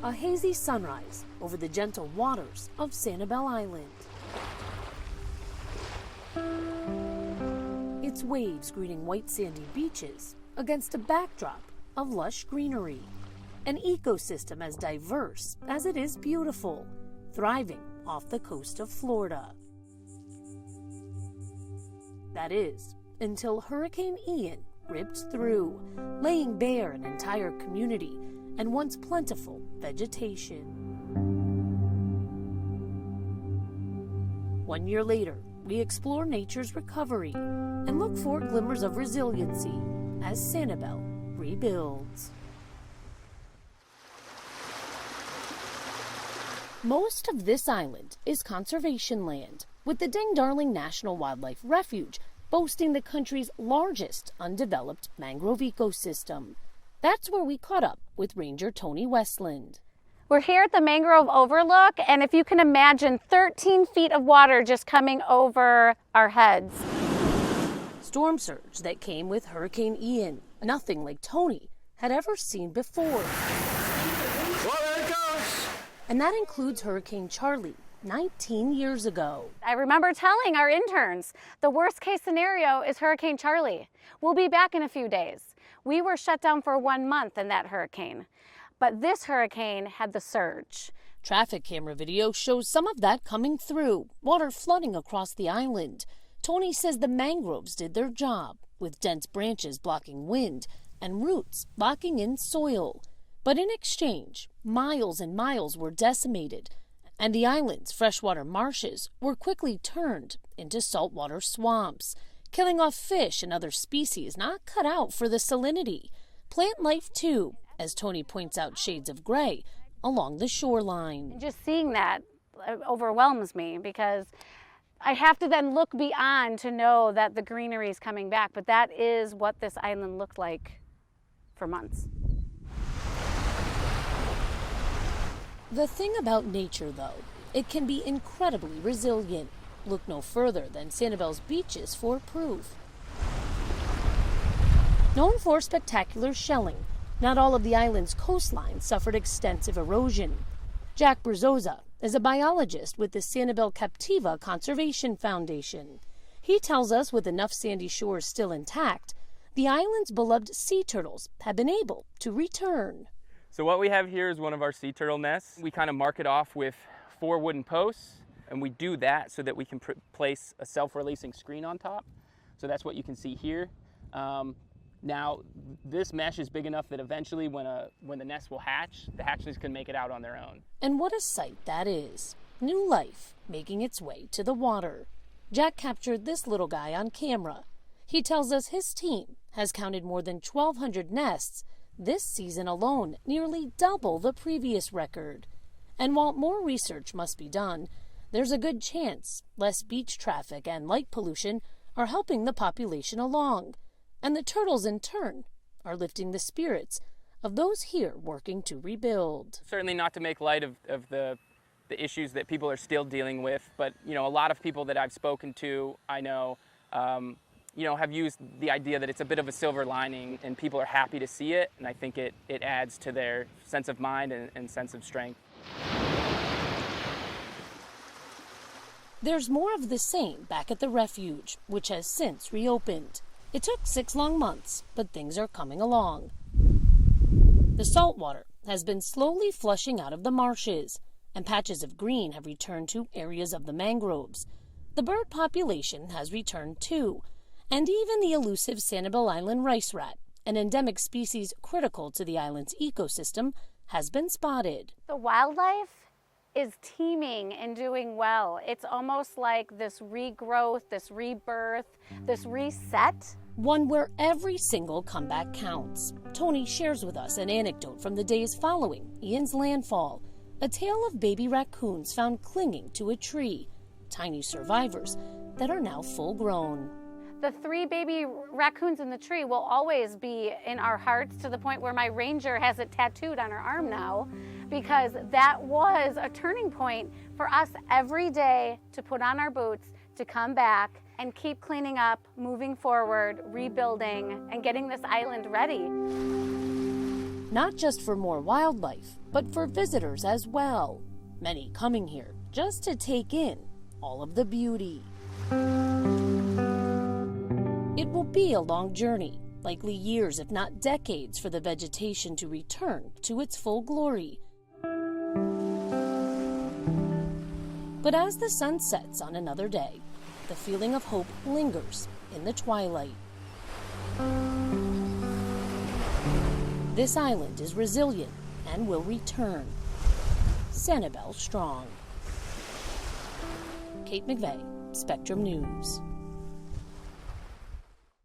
a hazy sunrise over the gentle waters of Sanibel Island. Its waves greeting white sandy beaches against a backdrop of lush greenery. An ecosystem as diverse as it is beautiful, thriving off the coast of Florida. That is, until Hurricane Ian ripped through, laying bare an entire community and once plentiful vegetation. 1 year later, we explore nature's recovery and look for glimmers of resiliency as Sanibel rebuilds. Most of this island is conservation land, with the Ding Darling National Wildlife Refuge boasting the country's largest undeveloped mangrove ecosystem. That's where we caught up with Ranger Tony Westland. We're here at the Mangrove Overlook, and if you can imagine 13 feet of water just coming over our heads. Storm surge that came with Hurricane Ian, nothing like Tony had ever seen before. Well, there it goes. And that includes Hurricane Charlie, 19 years ago. I remember telling our interns, the worst case scenario is Hurricane Charlie. We'll be back in a few days. We were shut down for 1 month in that hurricane, but this hurricane had the surge. Traffic camera video shows some of that coming through, water flooding across the island. Tony says the mangroves did their job, with dense branches blocking wind and roots locking in soil. But in exchange, miles and miles were decimated, and the island's freshwater marshes were quickly turned into saltwater swamps, killing off fish and other species not cut out for the salinity. Plant life, too, as Tony points out shades of gray along the shoreline. Just seeing that overwhelms me because I have to then look beyond to know that the greenery is coming back, but that is what this island looked like for months. The thing about nature, though, it can be incredibly resilient. Look no further than Sanibel's beaches for proof. Known for spectacular shelling, not all of the island's coastline suffered extensive erosion. Jack Brazoza is a biologist with the Sanibel Captiva Conservation Foundation. He tells us with enough sandy shores still intact, the island's beloved sea turtles have been able to return. So what we have here is one of our sea turtle nests. We kind of mark it off with 4 wooden posts, and we do that so that we can place a self-releasing screen on top. So that's what you can see here. Now, this mesh is big enough that eventually when the nest will hatch, the hatchlings can make it out on their own. And what a sight that is. New life making its way to the water. Jack captured this little guy on camera. He tells us his team has counted more than 1,200 nests this season alone, nearly double the previous record. And while more research must be done, there's a good chance less beach traffic and light pollution are helping the population along. And the turtles, in turn, are lifting the spirits of those here working to rebuild. Certainly not to make light of the issues that people are still dealing with, but a lot of people that I've spoken to, I know, have used the idea that it's a bit of a silver lining and people are happy to see it, and I think it adds to their sense of mind and sense of strength. There's more of the same back at the refuge, which has since reopened. It took 6 long months, but things are coming along. The salt water has been slowly flushing out of the marshes, and patches of green have returned to areas of the mangroves. The bird population has returned too, and even the elusive Sanibel Island rice rat, an endemic species critical to the island's ecosystem, has been spotted. The wildlife is teeming and doing well. It's almost like this regrowth, this rebirth, this reset. One where every single comeback counts. Tony shares with us an anecdote from the days following Ian's landfall, a tale of baby raccoons found clinging to a tree, tiny survivors that are now full grown. The 3 baby raccoons in the tree will always be in our hearts, to the point where my ranger has it tattooed on her arm now, because that was a turning point for us every day to put on our boots, to come back and keep cleaning up, moving forward, rebuilding, and getting this island ready. not just for more wildlife, but for visitors as well, many coming here just to take in all of the beauty. It will be a long journey, likely years if not decades for the vegetation to return to its full glory. But as the sun sets on another day, the feeling of hope lingers in the twilight. This island is resilient and will return. Sanibel strong. Kate McVeigh, Spectrum News.